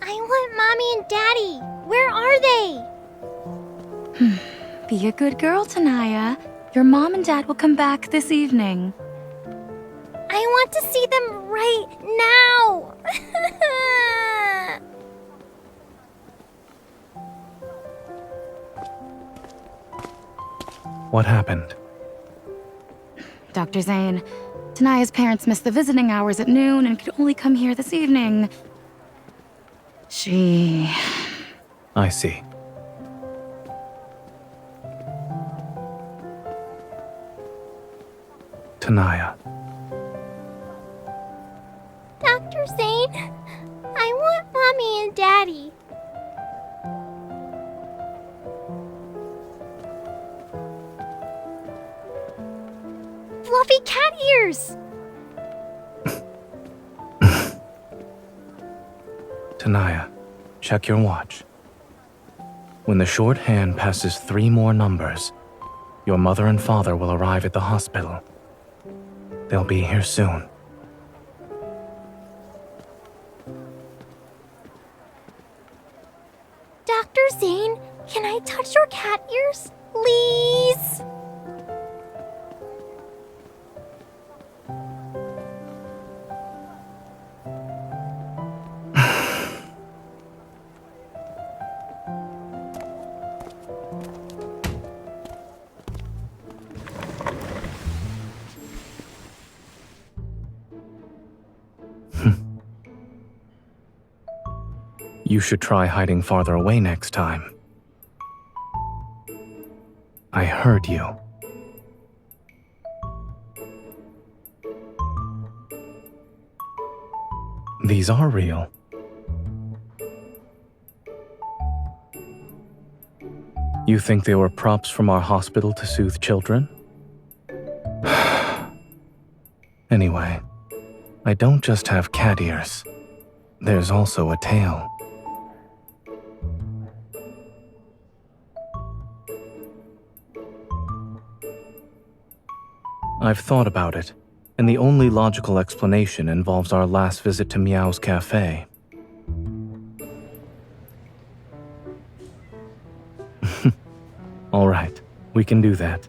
I want Mommy and Daddy. Where are they? Be a good girl, Tanaya. Your mom and dad will come back this evening. I want to see them right now. What happened? Dr. Zane, Tanaya's parents missed the visiting hours at noon and could only come here this evening. I see. Tanaya. Dr. Zane, I want Mommy and Daddy. Fluffy cat ears! Tanaya, check your watch. When the shorthand passes 3 more numbers, your mother and father will arrive at the hospital. They'll be here soon. Dr. Zane, can I touch your cat ears, please? You should try hiding farther away next time. I heard you. These are real. You think they were props from our hospital to soothe children? Anyway, I don't just have cat ears. There's also a tail. I've thought about it, and the only logical explanation involves our last visit to Meow's cafe. All right, we can do that.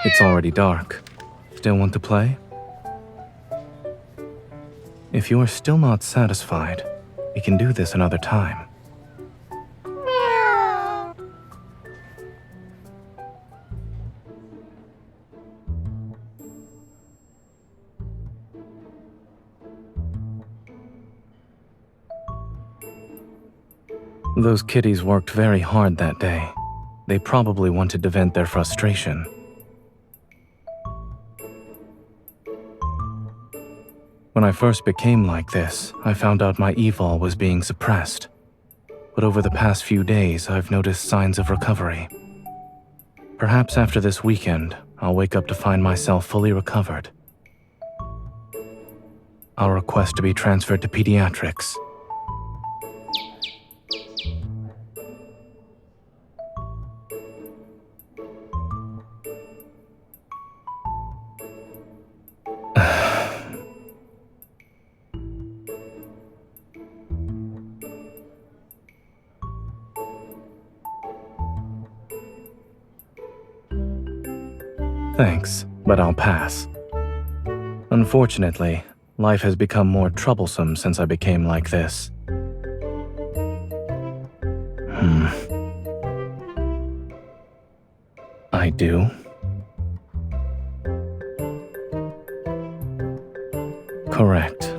It's already dark. Still want to play? If you are still not satisfied, we can do this another time. Those kitties worked very hard that day. They probably wanted to vent their frustration. When I first became like this, I found out my evil was being suppressed. But over the past few days, I've noticed signs of recovery. Perhaps after this weekend, I'll wake up to find myself fully recovered. I'll request to be transferred to pediatrics. Thanks, but I'll pass. Unfortunately, life has become more troublesome since I became like this. I do. Correct.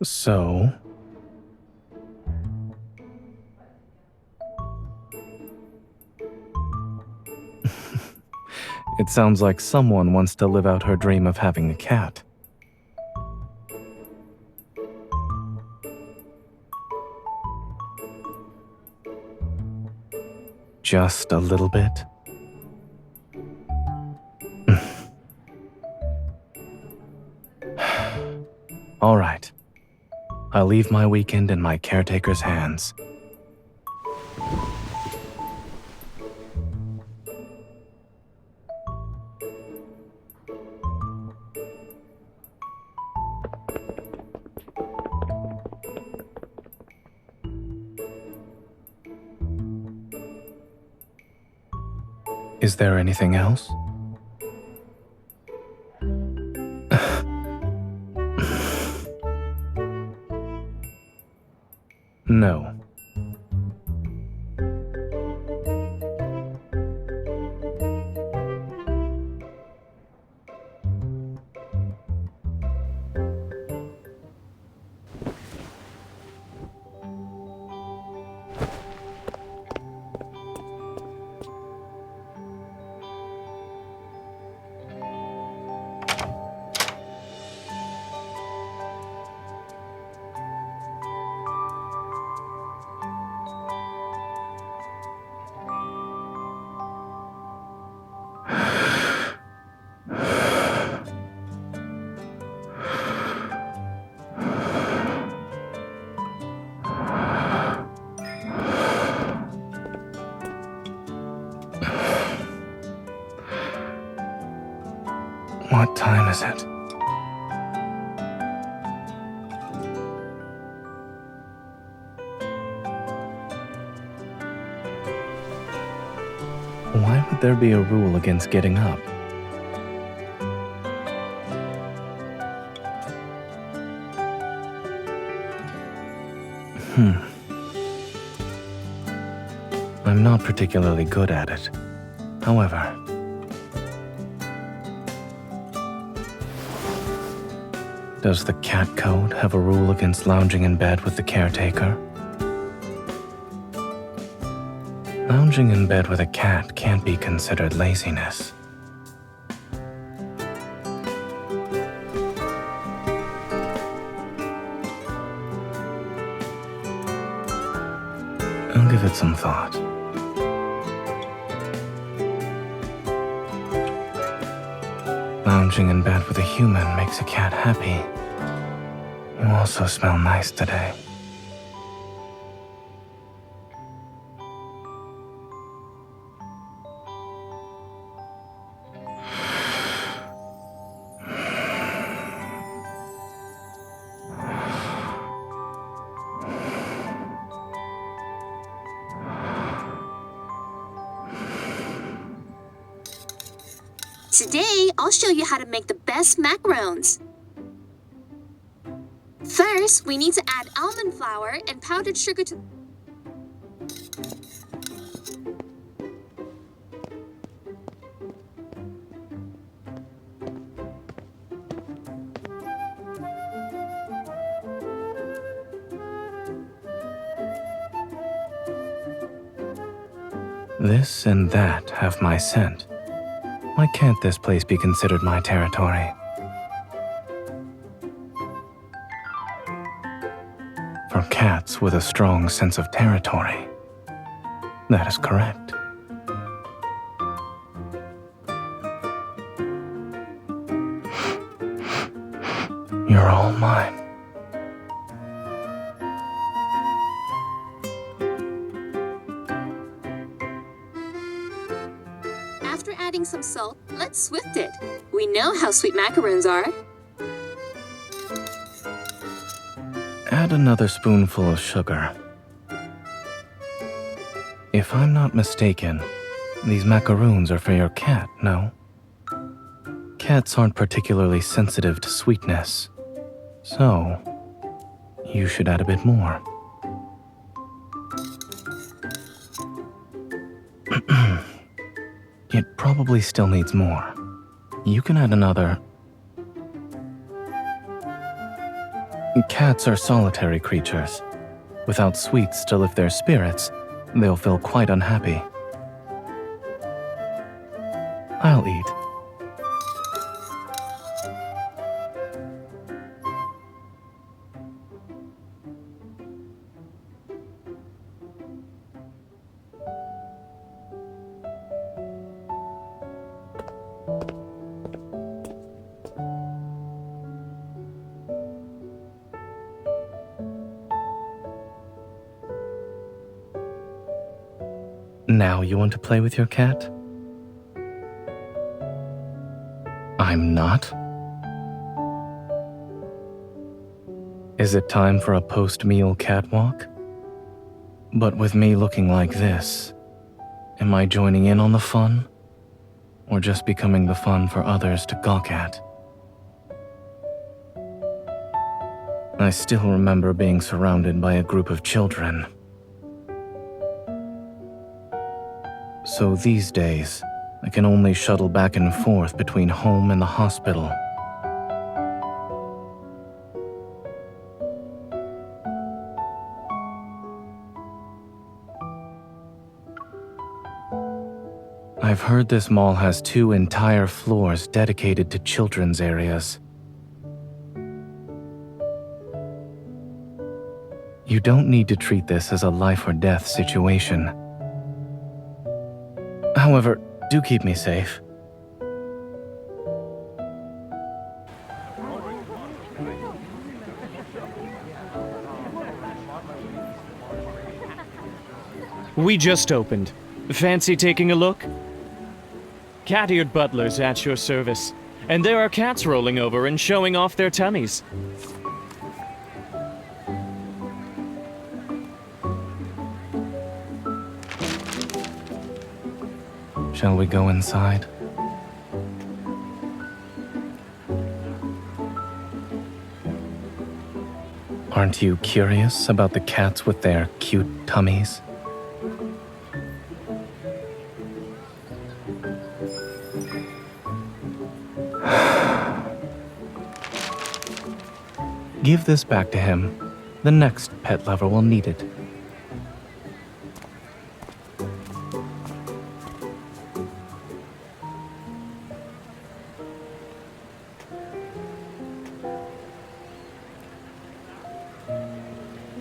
So... It sounds like someone wants to live out her dream of having a cat. Just a little bit? All right. I'll leave my weekend in my caretaker's hands. Is there anything else? No. What time is it? Why would there be a rule against getting up? I'm not particularly good at it. However, does the cat code have a rule against lounging in bed with the caretaker? Lounging in bed with a cat can't be considered laziness. I'll give it some thought. Lounging in bed with a human makes a cat happy. You also smell nice today. Today, I'll show you how to make the best macarons. First, we need to add almond flour and powdered sugar to... This and that have my scent. Why can't this place be considered my territory? For cats with a strong sense of territory. That is correct. You're all mine. After adding some salt, let's swift it. We know how sweet macarons are. Add another spoonful of sugar. If I'm not mistaken, these macaroons are for your cat, no? Cats aren't particularly sensitive to sweetness, so you should add a bit more. It probably still needs more. You can add another. Cats are solitary creatures. Without sweets to lift their spirits, they'll feel quite unhappy. I'll eat. Now you want to play with your cat? I'm not? Is it time for a post-meal catwalk? But with me looking like this, am I joining in on the fun? Or just becoming the fun for others to gawk at? I still remember being surrounded by a group of children. So these days, I can only shuttle back and forth between home and the hospital. I've heard this mall has 2 entire floors dedicated to children's areas. You don't need to treat this as a life or death situation. However, do keep me safe. We just opened. Fancy taking a look? Cat-eared butlers at your service. And there are cats rolling over and showing off their tummies. Shall we go inside? Aren't you curious about the cats with their cute tummies? Give this back to him. The next pet lover will need it.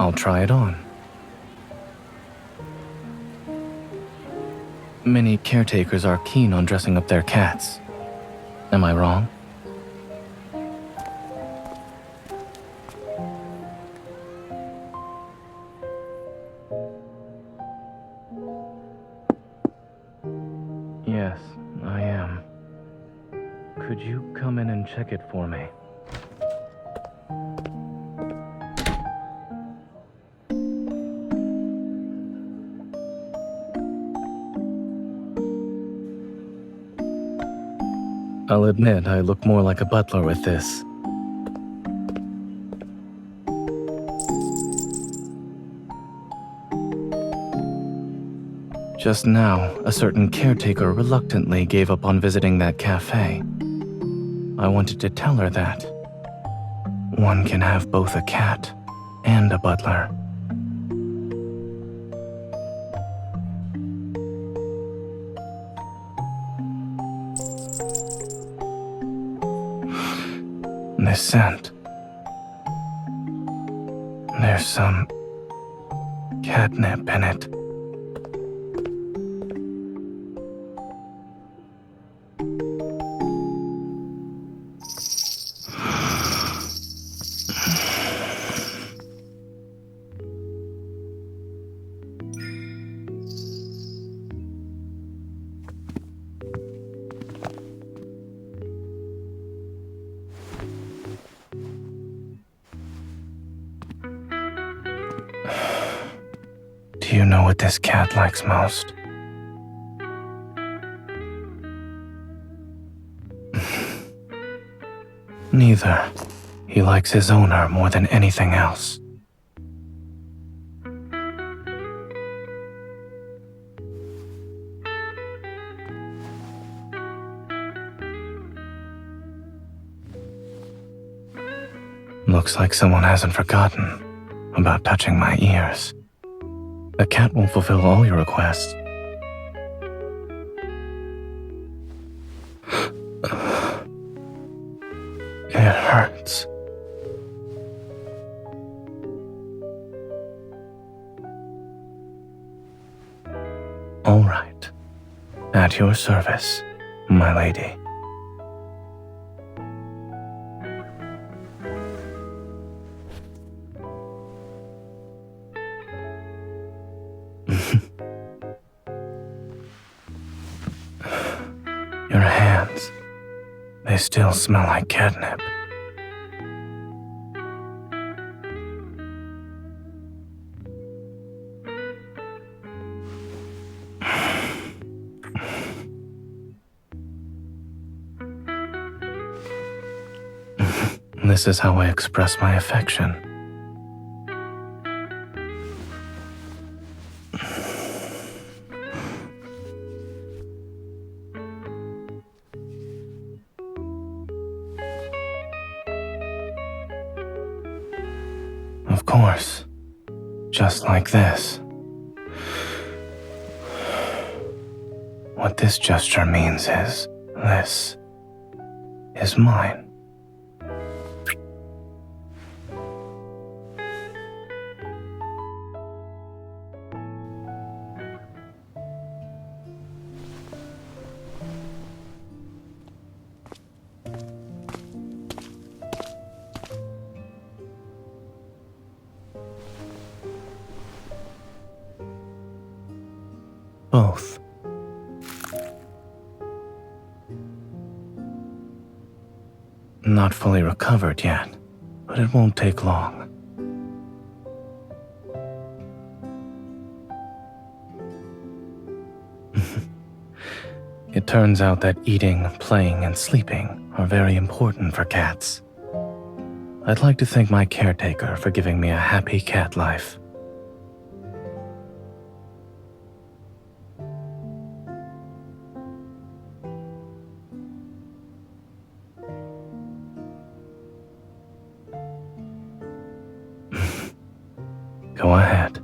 I'll try it on. Many caretakers are keen on dressing up their cats. Am I wrong? Yes, I am. Could you come in and check it for me? I'll admit I look more like a butler with this. Just now, a certain caretaker reluctantly gave up on visiting that cafe. I wanted to tell her that one can have both a cat and a butler. This scent. There's some catnip in it. Do you know what this cat likes most? Neither. He likes his owner more than anything else. Looks like someone hasn't forgotten about touching my ears. The cat won't fulfill all your requests. It hurts. All right. At your service, my lady. still smell like catnip. This is how I express my affection. Of course, just like this. What this gesture means is, this is mine. Both. Not fully recovered yet, but it won't take long. It turns out that eating, playing, and sleeping are very important for cats. I'd like to thank my caretaker for giving me a happy cat life. Go ahead.